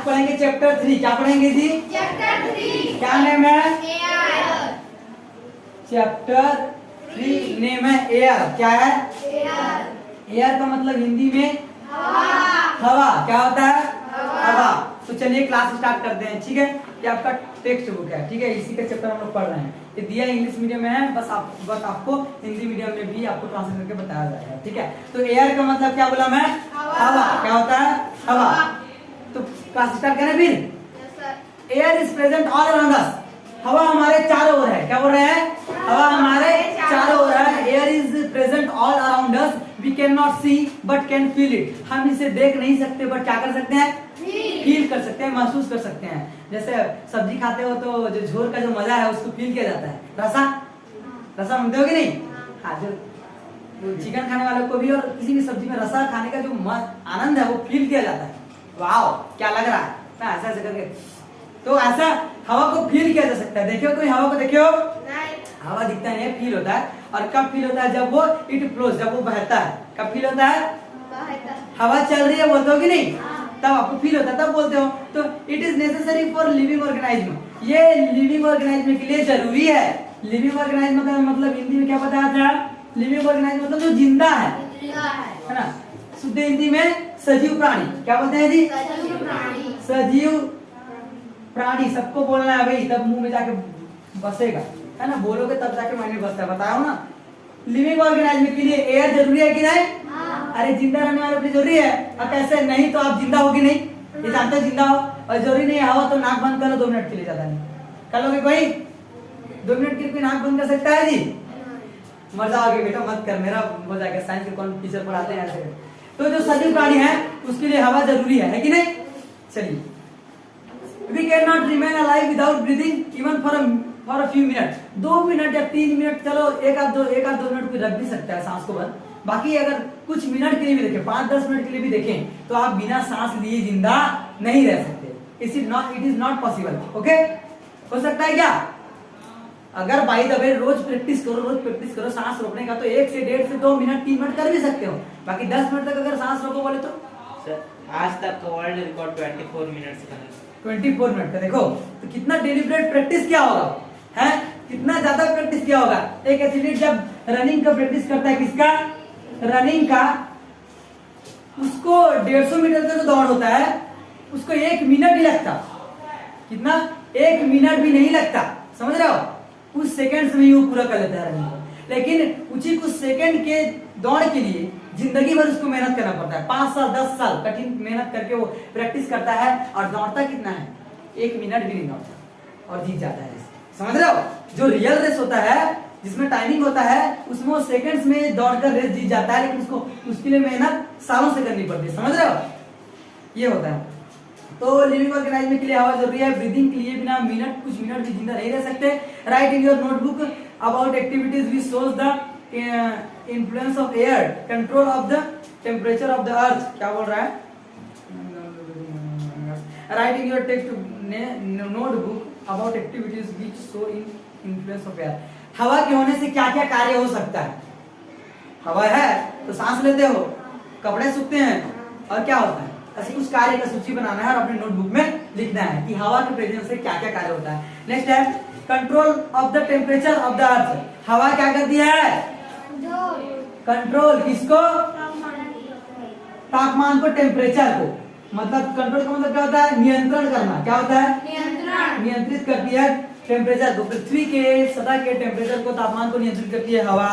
पढ़ेंगे चैप्टर 3। क्या पढ़ेंगे जी? चैप्टर 3। क्या नेम है? एयर। चैप्टर 3 नेम है एयर। क्या है? एयर। एयर का मतलब हिंदी में हवा। हवा। क्या होता है? हवा। हवा। तो चलिए क्लास स्टार्ट करते हैं। ठीक है, ये आपका टेक्स्ट बुक है। ठीक है, इसी का चैप्टर हम लोग पढ़ रहे हैं। ये दिया इंग्लिश मीडियम में है, बस आपको हिंदी मीडियम में भी आपको ट्रांसलेट करके बताया जाएगा। ठीक है, तो एयर का मतलब क्या बोला मैं? हवा। क्या होता है? हवा। तो क्लास स्टार्ट करें फिर। Air is present all around अस। हवा हमारे चारों ओर है। क्या बोल रहे हैं? हवा हमारे चारों ओर है। Air is present all around us. We can not see but can feel it. हम इसे देख नहीं सकते बट क्या कर सकते हैं? फील कर सकते हैं, महसूस कर सकते हैं। जैसे सब्जी खाते हो तो जो झोल का जो मजा है उसको फील किया जाता है। रसा, रसा मानते हो कि नहीं? हाँ, जो चिकन खाने वालों को भी और किसी भी सब्जी में रसा खाने का जो आनंद है वो फील किया जाता है। वाओ, क्या लग रहा है ना, ऐसा ऐसा करके। तो ऐसा हवा को फील किया जा सकता है। देखियो कोई हवा को देखियो? हवा दिखता नहीं है, फील होता है। और कब फील होता है? जब वो इट फ्लोज, जब वो बहता है। कब फील होता है? हवा चल रही है बोलते हो कि नहीं? तब आपको फील होता है, तब बोलते हो। तो it is necessary for living organism. ये लिविंग ऑर्गेनाइज्म के लिए जरूरी है। लिविंग ऑर्गेनाइज्म का मतलब हिंदी में क्या बताया था? लिविंग ऑर्गेनाइज्म मतलब जो जिंदा है ना। शुद्ध हिंदी में सजीव प्राणी। क्या बोलते हैं जी? सजीव प्राणी। सबको बोलना है भाई, तब मुंह में जाके बसेगा, है ना। बोलोगे तब जाके माइंड में बसता है। बताओ ना, लिविंग ऑर्गेनाइज्म के लिए एयर जरूरी है कि नहीं? अरे जिंदा रहने वालों के लिए जरूरी है। और कैसे? नहीं तो आप जिंदा होगी नहीं। ये जानते हो जिंदा हो। और जरूरी नहीं हो तो नाक बंद करो 2 मिनट के लिए, ज्यादा नहीं कर लोगे कोई? 2 मिनट के लिए कोई नाक बंद कर सकता है जी? मर जाओगे बेटा, मत कर, मेरा हो जाएगा। साइंस के कौन टीचर पढ़ाते हैं ऐसे। तो जो सजीव प्राणी है उसके लिए हवा जरूरी है कि नहीं? चलिए, we cannot remain alive without breathing even for a few minutes। 2 minute या 3 मिनट, चलो एक आध दो मिनट कोई रख भी सकता है सांस को बंद। बाकी अगर कुछ मिनट के लिए भी देखें, 5-10 मिनट के लिए भी देखें, तो आप बिना सांस लिए जिंदा नहीं रह सकते। It is not possible. Okay, हो सकता है क्या? अगर बाई द वे रोज प्रैक्टिस करो सांस रोकने का, तो 1 से 1.5 से 2 मिनट 3 मिनट कर भी सकते हो। बाकी 10 मिनट तक अगर सांस रोको बोले तो सर आज तक का वर्ल्ड रिकॉर्ड 24 मिनट्स का है। 24 मिनट का। देखो तो कितना डेलिब्रेट प्रैक्टिस किया होगा, है कितना ज्यादा प्रैक्टिस किया होगा। एक एथलीट जब रनिंग का प्रैक्टिस करता है, किसका? रनिंग का, उसको 150 मीटर का जो दौड़ होता है उसको 1 मिनट ही लगता। कितना? 1 मिनट भी नहीं लगता। समझ रहे हो? कुछ सेकंड्स में ही वो पूरा कर लेता है रनिंग को। लेकिन उसी कुछ सेकंड के दौड़ के लिए जिंदगी भर उसको मेहनत करना पड़ता है। 5 साल 10 साल कठिन मेहनत करके वो प्रैक्टिस करता है। और दौड़ता कितना है? 1 मिनट भी नहीं दौड़ता और जीत जाता है रेस। समझ रहे हो? जो रियल रेस होता है जिसमें टाइमिंग होता है उसमें वो सेकंड्स में दौड़कर रेस जीत जाता है, लेकिन उसको उसके लिए मेहनत सालों से करनी पड़ती है। समझ रहे हो? ये होता है। तो लिविंग ऑर्गेनाइज्म के लिए हवा जरूरी है। ब्रीदिंग के लिए बिना कुछ मिनट भी जिंदा नहीं रह सकते। Right in your notebook about activities which shows the influence of air, control of the temperature of the earth। क्या बोल रहा है? Write in your text notebook about activities which show influence of air। हवा के होने से क्या क्या कार्य हो सकता है? हवा है तो सांस लेते हो, कपड़े सूखते हैं, और क्या होता है? ऐसे कुछ कार्य का सूची बनाना है और अपने नोटबुक में लिखना है कि हवा के प्रेजेंस से क्या क्या कार्य होता है। नेक्स्ट है control of the temperature of the earth. हवा क्या करती है? कंट्रोल किसको? तापमान को, टेम्परेचर को। मतलब कंट्रोल का मतलब क्या होता है? नियंत्रण करना। क्या होता है? नियंत्रित करती है टेम्परेचर को। पृथ्वी के सतह के टेम्परेचर को, तापमान को नियंत्रित करती है हवा।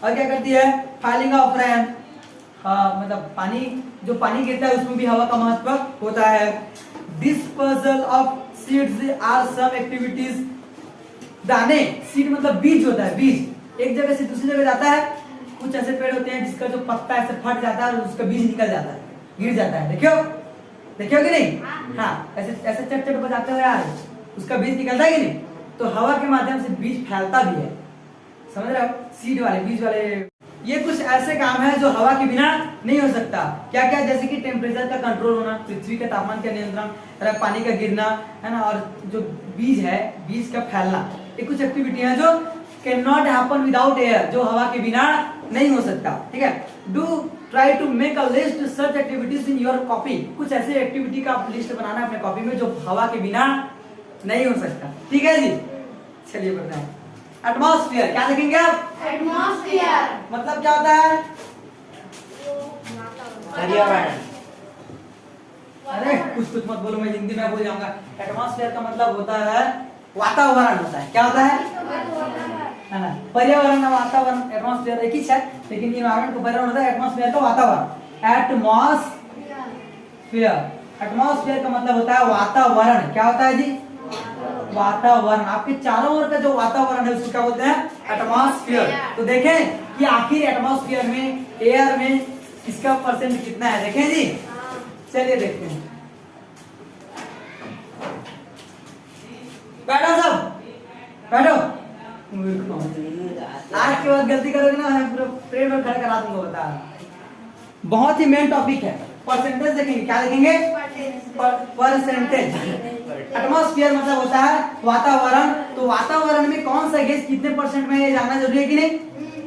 और क्या करती है? फॉलिंग ऑफ रेन, मतलब पानी, जो पानी गिरता है उसमें भी हवा का महत्व होता है। Dispersal of seeds are some activities. दाने, सीड मतलब बीज होता है। बीज एक जगह से दूसरी जगह जाता है। कुछ ऐसे पेड़ होते हैं जिसका जो पत्ता ऐसे फट जाता है और उसका बीज निकल जाता है, गिर जाता है। देखियो कि नहीं? हाँ, ऐसे ऐसे चट चट बजाते हो यार, उसका बीज निकलता है कि नहीं? तो हवा के माध्यम से बीज फैलता भी है। समझ रहे हो? सीड वाले, बीज वाले, ये कुछ ऐसे काम है जो हवा के बिना नहीं हो सकता। क्या क्या? जैसे कि टेम्परेचर का कंट्रोल होना, पृथ्वी के तापमान का नियंत्रण, पानी का गिरना, है ना, और जो बीज है, बीज का फैलना। ये कुछ एक्टिविटी है जो can not happen without air, जो हवा के बिना नहीं हो सकता। ठीक है? Do try to make a list such activities in your copy. कुछ ऐसे एक्टिविटी का आप लिस्ट बनाना है अपने कॉपी में जो हवा के बिना नहीं हो सकता। ठीक है जी, चलिए बढ़ते हैं। एटमॉस्फेयर क्या देखेंगे आप? एटमॉस्फेयर मतलब क्या होता है? पर्यावरण। अरे कुछ मत बोलो, मैं हिंदी में बोल जाऊंगा। एटमॉस्फेयर का मतलब होता है वातावरण होता है। क्या होता है ना? पर्यावरण और वातावरण, एटमॉस्फेयर एक ही है, लेकिन इन्वायरमेंट का पर्यावरण होता है, एटमॉस्फेयर का वातावरण। एटमॉस्फेयर का मतलब होता है वातावरण। क्या होता है जी? वातावरण। आपके चारों ओर का जो वातावरण है उसको क्या बोलते हैं? एटमॉस्फेयर। तो देखें कि आखिर एटमॉस्फेयर में, एयर में इसका परसेंट कितना है, देखें जी। चलिए देखते हैं। बैठो सब, बैठो। आज के बाद गलती करोगे ना, मैं पूरा प्रेम में खड़ा करा दूंगा। बता, बहुत ही मेन टॉपिक है। परसेंटेज देखेंगे, क्या देखेंगे? परसेंटेज। एटमॉस्फेयर मतलब होता है वातावरण। तो वातावरण में कौन सा गैस कितने परसेंट में, ये जानना जरूरी है कि नहीं?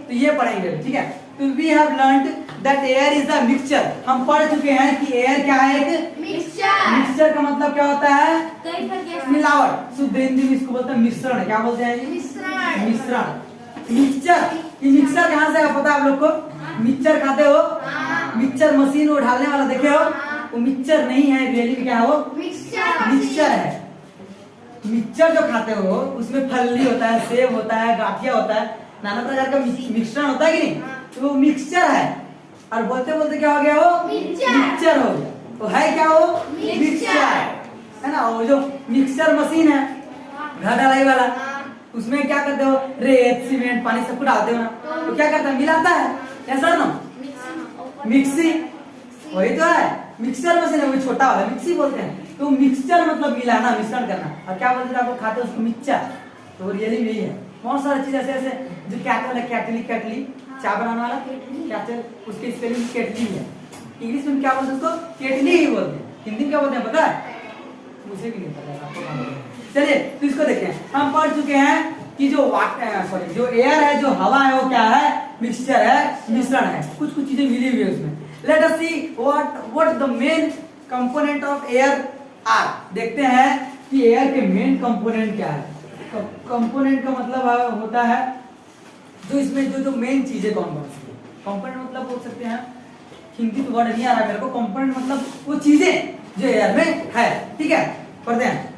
तो ये पढ़ेंगे, ठीक है। तो we have learned that air is a mixture. हम पढ़ चुके हैं कि एयर क्या है? एक मिक्सचर। मिक्सचर का मतलब क्या होता है? कई प्रकार मिलावट। शुद्ध हिंदी में इसको बोलते हैं मिश्रण। क्या बोलते हैं? मिश्रण। मिश्रण। मिक्सचर, ये मिक्सचर कहाँ से है पता है आप लोग को? मिक्सचर खाते हो? मिक्सचर मशीन वो ढालने वाला देखे हो? वो मिक्सचर नहीं है, रियली में क्या है वो? मिक्सचर है। मिक्सचर जो खाते हो उसमें फल्ली होता है, सेब होता है, गाठिया होता है, नाना प्रकार का मिश्रण होता है कि नहीं? तो वो मिक्सचर है। और बोलते बोलते क्या हो गया वो? मिक्सचर हो गया। तो है क्या वो? मिक्सचर है ना। वो जो मिक्सचर मशीन है घर ढलाई वाला, उसमें क्या करते हो? रेत, सीमेंट, पानी सब कुछ डालते हो ना, तो क्या करता है? मिलाता है। ऐसा ना, मिक्सी, वही तो है मिक्सचर मशीन है, वो छोटा वाला मिक्सी बोलते हैं। तो मिक्सचर मतलब मिलाना, मिश्रण करना। और क्या बोलते थे आप लोग खाते हो उसको? मिक्सचर। तो रियली में यही है। बहुत सारी चीज ऐसे ऐसे जो कैटल है, कैटली चाय बनाने वाला कैटल, उसकी स्पेलिंग केटली है। इंग्लिश में क्या बोलते हैं उसको? केटली ही बोलते हैं। हिंदी में क्या बोलते हैं पता है? मुझे भी नहीं पता, आपको कहाँ बोलते हैं। चलिए तो इसको देखें। हम पढ़ चुके हैं कि जो जो एयर है, जो हवा है, वो क्या है? मिक्सचर है, मिश्रण है। कुछ कुछ चीजें मिली हुई है उसमें। Let us see what the main component of air are. देखते हैं कि एयर के मेन कंपोनेंट क्या है। कंपोनेंट का मतलब होता है जो इसमें जो मेन चीजें कौन कौन सी है। कंपोनेंट मतलब बोल सकते हैं, हिंदी तो वर्ड नहीं आ रहा मेरे को। कंपोनेंट मतलब वो चीजें जो एयर में है। ठीक है, पढ़ते हैं।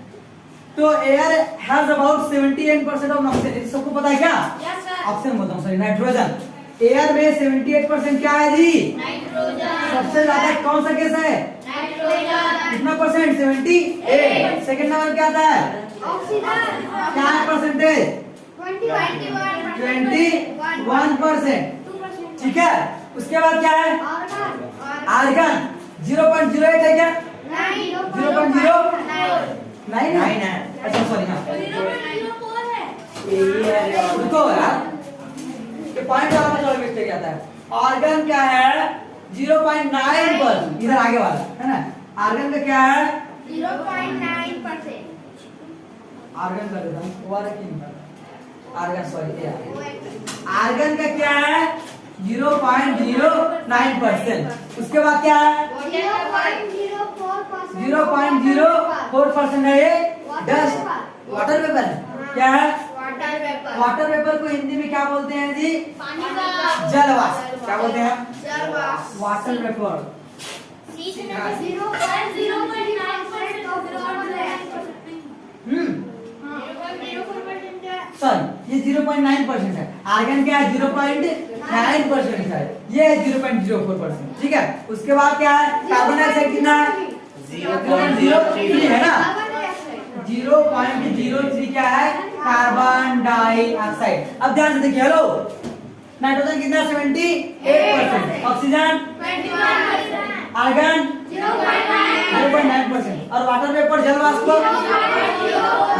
तो air has about 78% of oxygen. सबको पता है क्या? ऑक्सीजन बोलता हूँ, सॉरी, नाइट्रोजन। एयर में 78% क्या है जी? नाइट्रोजन। सबसे ज्यादा कौन सा गैस है? नाइट्रोजन। कितना परसेंट? 78। सेकंड नंबर क्या आता है? ऑक्सीजन। क्या है परसेंटेज? 21%। 21%। ठीक है, उसके बाद क्या है? आर्गन 0.08 है क्या? 0.09 है। अच्छा सॉरी, हाँ रुको यार, ये पॉइंट वाला में थोड़ा मिस्टेक आता है। आर्गन क्या है? 0.9%। इधर आगे वाला है ना। आर्गन का क्या है? 0.9%। आर्गन कर देता हूँ, वाला की नहीं पता। आर्गन सॉरी, आर्गन का क्या है? 0.09%। उसके बाद क्या है? 0.04% है ये डस्ट, वाटर वेपर है। क्या है? वाटर वेपर को हिंदी में क्या बोलते हैं जी? जलवाष्प। क्या बोलते हैं? Water vapour. सॉरी, ये 0.9% है। आर्गन क्या है? 0.9% है। ये है 0.04%। ठीक है, उसके बाद क्या है? कार्बन डाइऑक्साइड कितना है? 0.03 है ना। 0.03 क्या है? Carbon dioxide. अब ध्यान से देखिए, हेलो, नाइट्रोजन कितना? 78%। ऑक्सीजन 21%। आर्गन 0.9%। और वाटर वेपर जलवाष्प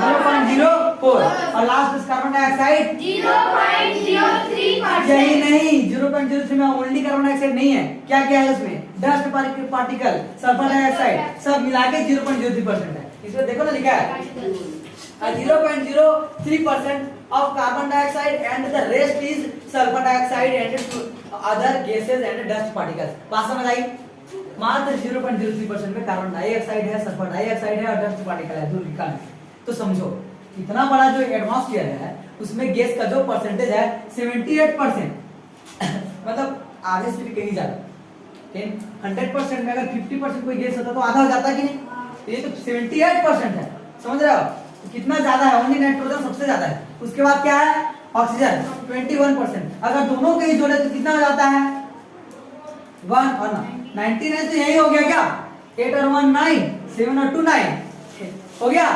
0.04। और लास्ट कार्बन डाइऑक्साइड 0.03%। यही नहीं, 0.03 में ओनली कार्बन डाइऑक्साइड नहीं है। क्या क्या है उसमें? डस्ट पार्टिकल, सल्फर डाइऑक्साइड, सब मिला के 0.03% है। इसमें देखो ना लिखा है 0.03% of carbon dioxide and the rest is sulfur dioxide and other gases and dust particles. बात समझ आई? मात्र 0.03% में कार्बन डाइऑक्साइड है, सल्फर डाइऑक्साइड है और डस्ट पार्टिकल है, धूल के कण। तो समझो इतना बड़ा जो एटमॉस्फेयर है उसमें गैस का जो परसेंटेज है 78%। मतलब आधे से भी कहीं ज्यादा। 100% में अगर 50% कोई गैस होता तो आधा हो जाता कि नहीं? ये तो 78% है, समझ रहे हो? तो कितना ज्यादा है? ओनली नाइट्रोजन सबसे ज्यादा है, उसके बाद क्या है? ऑक्सीजन 21%। अगर दोनों के ही जोड़े तो कितना हो जाता है? 1 और 99 तो यही हो गया क्या? 8 और 1 9, 7 और 2 9 हो गया।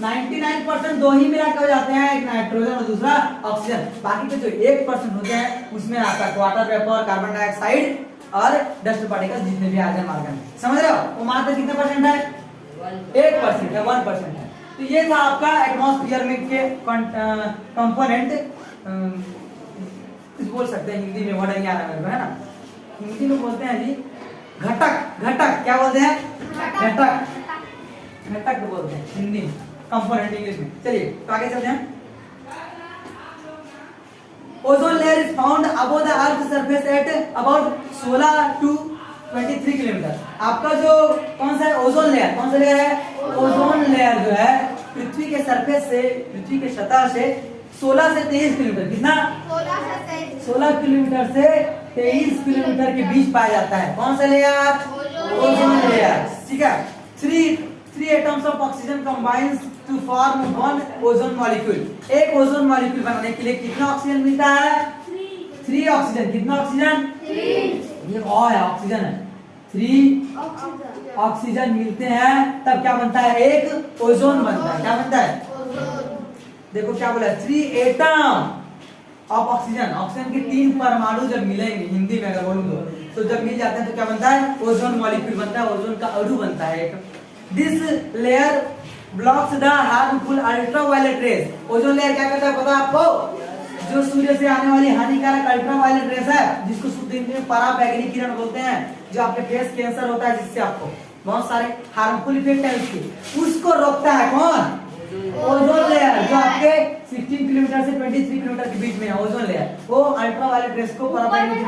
99% दो ही मिला के हो जाते हैं, एक नाइट्रोजन और दूसरा ऑक्सीजन। बाकी के जो 1% होते हैं उसमें आता है वाटर वेपर, कार्बन डाइऑक्साइड और डस्ट पार्टिकल्स, जितने भी आर्गन मार्गन। समझ रहे हो? वो मात्र कितने परसेंट है? 1% है, 1% है। तो ये था आपका एटमॉस्फेयर में के कंपोनेंट। कुछ बोल सकते हैं हिंदी में, वर्ड नहीं आ रहा मेरे को, है ना? हिंदी में बोलते हैं जी घटक। घटक क्या बोलते हैं? घटक। घटक बोलते हैं हिंदी में, कंपोनेंट इंग्लिश में। चलिए तो आगे चलते हैं। Ozone layer is found above the earth surface at about 16 to 23 kilometre. आपका जो कौन सा है? Ozone layer. कौन सा लेयर है? ओजोन लेयर जो है पृथ्वी के सरफेस से, पृथ्वी के सतह से 16 से 23 किलोमीटर, कितना? 16 किलोमीटर से 23 किलोमीटर के बीच पाया जाता है। कौन सा लेयर? Ozone layer. ठीक है। Three atoms of oxygen combines to form one ozone molecule. एक ओजोन मॉलिक्यूल बनाने के लिए कितना ऑक्सीजन मिलता है? 3 ऑक्सीजन। कितना ऑक्सीजन? 3। ये और है, ऑक्सीजन है। 3 ऑक्सीजन मिलते हैं तब क्या बनता है? एक ओजोन बनता है। क्या बनता है? देखो क्या बोला? 3 एटम ऑफ ऑक्सीजन। ऑक्सीजन के 3 परमाणु जब मिलेंगे, हिंदी में अगर बोलूं तो जब मिल जाते हैं तो क्या बनता है? ओजोन मॉलिक्यूल बनता है, ओजोन का अणु बनता है एक। This layer blocks the harmful ultraviolet rays. Ozone layer क्या करता है पता है आपको? जो सूर्य से आने वाली हानिकारक अल्ट्रावायलेट रेज है, जिसको शुद्ध हिंदी में पराबैंगनी किरण बोलते हैं, जो आपके फेस कैंसर होता है जिससे आपको बहुत सारे हार्मफुल इफेक्ट है उसके, उसको रोकता है कौन? ओजोन लेयर, जो आपके 16 किलोमीटर से 23 किलोमीटर के बीच में है। ओजोन लेयर वो अल्ट्रावायलेट रेज को पराबैंगनी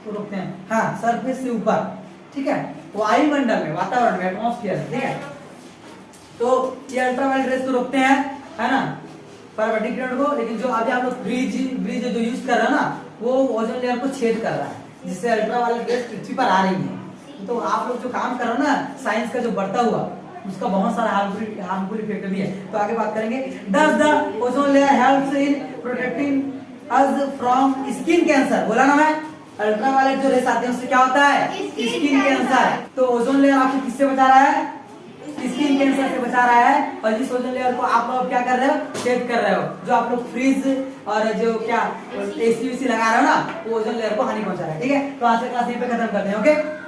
को रोकते हैं। हाँ, सरफेस से ऊपर। ठीक है, वायुमंडल में, वातावरण में, एटमॉस्फेयर। ठीक है, तो ये अल्ट्रावायलेट रेज को रोकते हैं, है ना, पराबैंगनी किरण को। लेकिन जो अभी आप लोग ब्रिज जो यूज कर रहे हो ना, वो ओजोन लेयर को छेद कर रहा है, जिससे अल्ट्रावायलेट रेज पृथ्वी पर आ रही है। तो आप लोग जो काम कर रहे हो ना, साइंस का जो बढ़ता हुआ, उसका बहुत सारा हार्मफुल इफेक्ट भी है। तो आगे बात करेंगे। Does the ozone layer helps in protecting us from skin cancer. बोला ना मैं, अल्ट्रावायलेट जो रेस आते हैं उससे क्या होता है? Skin cancer. तो ओजोन लेयर आपको किससे बचा रहा है? स्किन कैंसर से बचा रहा है। और जिस ओजोन लेयर को आप लोग क्या कर रहे हो? छेद कर रहे हो। जो आप लोग फ्रिज और जो क्या एसी लगा रहे हो ना, वो ओजोन लेयर को हानि पहुंचा रहा है। ठीक है, तो आज का क्लास यहीं पे खत्म करते हैं। ओके।